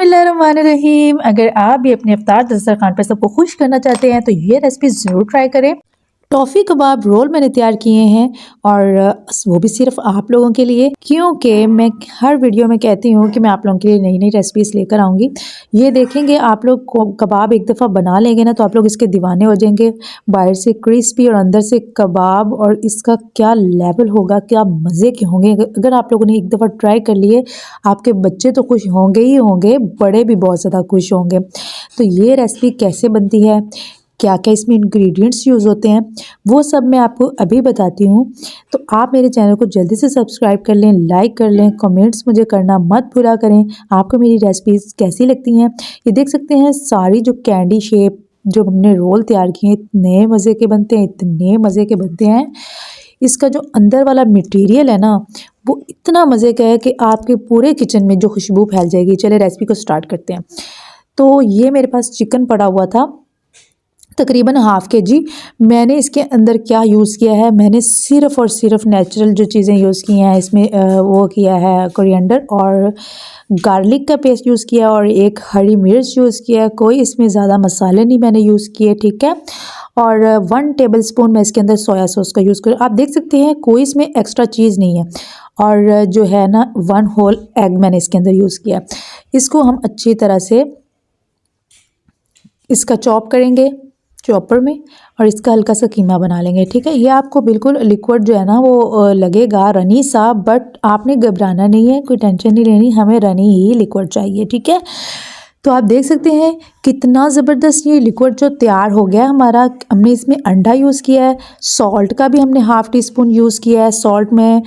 बिस्मिल्लाहिर्रहमानिर्रहीम। अगर आप भी अपने इफ्तार दस्तरखान पर सबको खुश करना चाहते हैं तो ये रेसिपी ज़रूर ट्राई करें। टॉफ़ी कबाब रोल मैंने तैयार किए हैं और वो भी सिर्फ आप लोगों के लिए, क्योंकि मैं हर वीडियो में कहती हूँ कि मैं आप लोगों के लिए नई नई रेसिपीज़ लेकर आऊँगी। ये देखेंगे आप लोग कबाब एक दफ़ा बना लेंगे ना तो आप लोग इसके दीवाने हो जाएंगे। बाहर से क्रिस्पी और अंदर से कबाब, और इसका क्या लेवल होगा, क्या मज़े के होंगे। अगर आप लोगों ने एक दफ़ा ट्राई कर लिए, आपके बच्चे तो खुश होंगे ही होंगे, बड़े भी बहुत ज़्यादा खुश होंगे। तो ये रेसिपी कैसे बनती है, क्या क्या इसमें इंग्रेडिएंट्स यूज़ होते हैं, वो सब मैं आपको अभी बताती हूँ। तो आप मेरे चैनल को जल्दी से सब्सक्राइब कर लें, लाइक कर लें, कमेंट्स मुझे करना मत भूला करें। आपको मेरी रेसिपीज़ कैसी लगती हैं। ये देख सकते हैं सारी जो कैंडी शेप जो हमने रोल तैयार किए हैं, इतने मज़े के बनते हैं, इतने मज़े के बनते हैं। इसका जो अंदर वाला मटेरियल है ना, वो इतना मज़े का है कि आपके पूरे किचन में जो खुशबू फैल जाएगी। चलिए रेसिपी को स्टार्ट करते हैं। तो ये मेरे पास चिकन पड़ा हुआ था तकरीबन हाफ़ के जी। मैंने इसके अंदर क्या यूज़ किया है, मैंने सिर्फ़ और सिर्फ नेचुरल जो चीज़ें यूज़ की हैं इसमें वो किया है कोरिएंडर और गार्लिक का पेस्ट यूज़ किया और एक हरी मिर्च यूज़ किया। कोई इसमें ज़्यादा मसाले नहीं मैंने यूज़ किए, ठीक है। और 1 टेबलस्पून मैं इसके अंदर सोया सॉस का यूज़ करूँ। आप देख सकते हैं कोई इसमें एक्स्ट्रा चीज़ नहीं है। और जो है ना 1 होल एग मैंने इसके अंदर यूज़ किया। इसको हम अच्छी तरह से इसका चॉप करेंगे चॉपर में और इसका हल्का सा कीमा बना लेंगे, ठीक है। ये आपको बिल्कुल लिक्विड जो है ना वो लगेगा रनी सा, बट आपने घबराना नहीं है, कोई टेंशन नहीं लेनी, हमें रनी ही लिक्विड चाहिए, ठीक है। तो आप देख सकते हैं कितना ज़बरदस्त ये लिक्विड जो तैयार हो गया हमारा। हमने इसमें अंडा यूज़ किया है, सॉल्ट का भी हमने हाफ़ टी स्पून यूज़ किया है। सॉल्ट में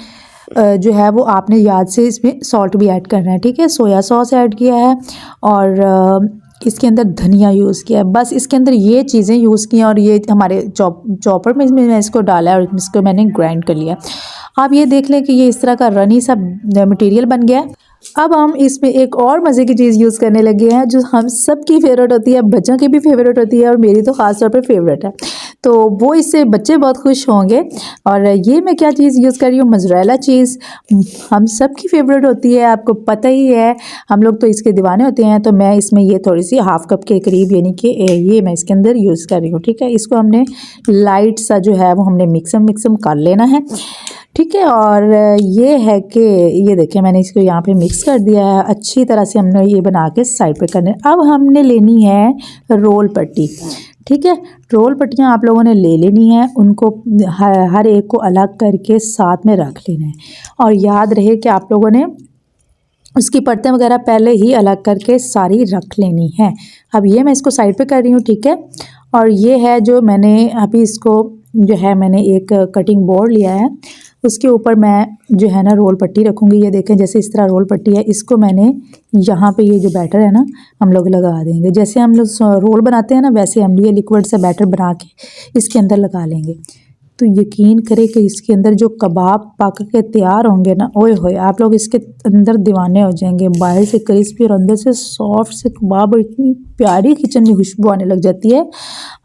जो है वो आपने याद से इसमें सॉल्ट भी ऐड करना है, ठीक है। सोया सॉस ऐड किया है और इसके अंदर धनिया यूज़ किया है। बस इसके अंदर ये चीज़ें यूज़ की हैं और ये हमारे चॉपर में इसमें मैं इसको डाला है और इसको मैंने ग्राइंड कर लिया। आप ये देख लें कि ये इस तरह का रनी सा मटेरियल बन गया है। अब हम इसमें एक और मज़े की चीज़ यूज़ करने लगे हैं जो हम सब की फेवरेट होती है, बच्चों की भी फेवरेट होती है और मेरी तो ख़ास तौर पे फेवरेट है। तो वो इससे बच्चे बहुत खुश होंगे। और ये मैं क्या चीज़ यूज़ कर रही हूँ, मोज़रेला चीज़ हम सब की फेवरेट होती है, आपको पता ही है, हम लोग तो इसके दीवाने होते हैं। तो मैं इसमें ये थोड़ी सी हाफ़ कप के करीब यानी कि ये मैं इसके अंदर यूज़ कर रही हूँ, ठीक है। इसको हमने लाइट सा जो है वो हमने मिक्सम कर लेना है, ठीक है। और ये है कि ये देखिए मैंने इसको यहाँ पे मिक्स कर दिया है अच्छी तरह से। हमने ये बना के साइड पे करने। अब हमने लेनी है रोल पट्टी, ठीक है। रोल पट्टियाँ आप लोगों ने ले लेनी है, उनको हर एक को अलग करके साथ में रख लेना है। और याद रहे कि आप लोगों ने उसकी परतें वगैरह पहले ही अलग करके सारी रख लेनी है। अब ये मैं इसको साइड पे कर रही हूँ, ठीक है। और ये है जो मैंने अभी इसको जो है मैंने एक कटिंग बोर्ड लिया है, उसके ऊपर मैं जो है ना रोल पट्टी रखूँगी। ये देखें जैसे इस तरह रोल पट्टी है, इसको मैंने यहाँ पे ये जो बैटर है ना हम लोग लगा देंगे। जैसे हम लोग रोल बनाते हैं ना वैसे हम ये लिक्विड से बैटर बना के इसके अंदर लगा लेंगे। तो यकीन करें कि इसके अंदर जो कबाब पक के तैयार होंगे ना, ओए होए, आप लोग इसके अंदर दीवाने हो जाएंगे। बाहर से क्रिस्पी और अंदर से सॉफ्ट से कबाब और इतनी प्यारी किचन में खुशबू आने लग जाती है,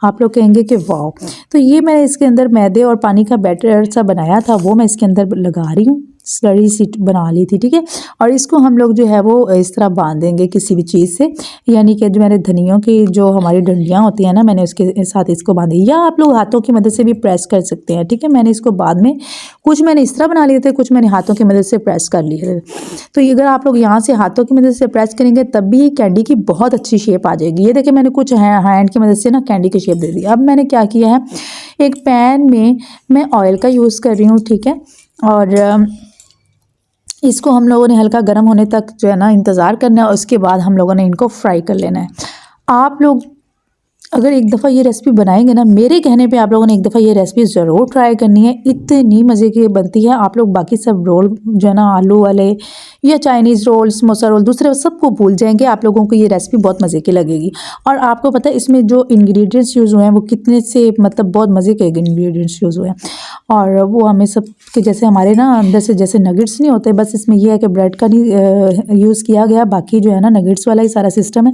आप लोग कहेंगे कि वाह। तो ये मैं इसके अंदर मैदे और पानी का बैटर सा बनाया था वो मैं इसके अंदर लगा रही हूँ, स्लरी सी बना ली थी, ठीक है। और इसको हम लोग जो है वो इस तरह बांधेंगे किसी भी चीज़ से, यानी कि जो मैंने धनियों की जो हमारी डंडियाँ होती हैं ना, मैंने उसके साथ इसको बांधी, या आप लोग हाथों की मदद से भी प्रेस कर सकते हैं, ठीक है। मैंने इसको बाद में कुछ मैंने इस तरह बना लिए थे, कुछ मैंने हाथों की मदद से प्रेस कर लिए थे। तो अगर आप लोग यहाँ से हाथों की मदद से प्रेस करेंगे तब भी कैंडी की बहुत अच्छी शेप आ जाएगी। ये देखिए मैंने कुछ हैंड की मदद से ना कैंडी की शेप दे दी। अब मैंने क्या किया है, एक पैन में मैं ऑयल का यूज़ कर रही हूँ, ठीक है। और इसको हम लोगों ने हल्का गर्म होने तक जो है ना इंतज़ार करना है और उसके बाद हम लोगों ने इनको फ्राई कर लेना है। आप लोग अगर एक दफ़ा ये रेसिपी बनाएंगे ना, मेरे कहने पे आप लोगों ने एक दफ़ा ये रेसिपी ज़रूर ट्राई करनी है, इतनी मज़े की बनती है। आप लोग बाकी सब रोल जो है ना आलू वाले या चाइनीज़ रोल, समोसा रोल, दूसरे सबको भूल जाएंगे। आप लोगों को ये रेसिपी बहुत मज़े की लगेगी। और आपको पता है इसमें जो इंग्रेडिएंट्स यूज़ हुए हैं वो कितने से मतलब बहुत मज़े के इंग्रेडिएंट्स यूज़ हुए हैं। और वो हमें सब के जैसे हमारे ना अंदर से जैसे नगेट्स नहीं होते, बस इसमें यह है कि ब्रेड का नहीं यूज़ किया गया, बाकी जो है ना नगेट्स वाला ही सारा सिस्टम है।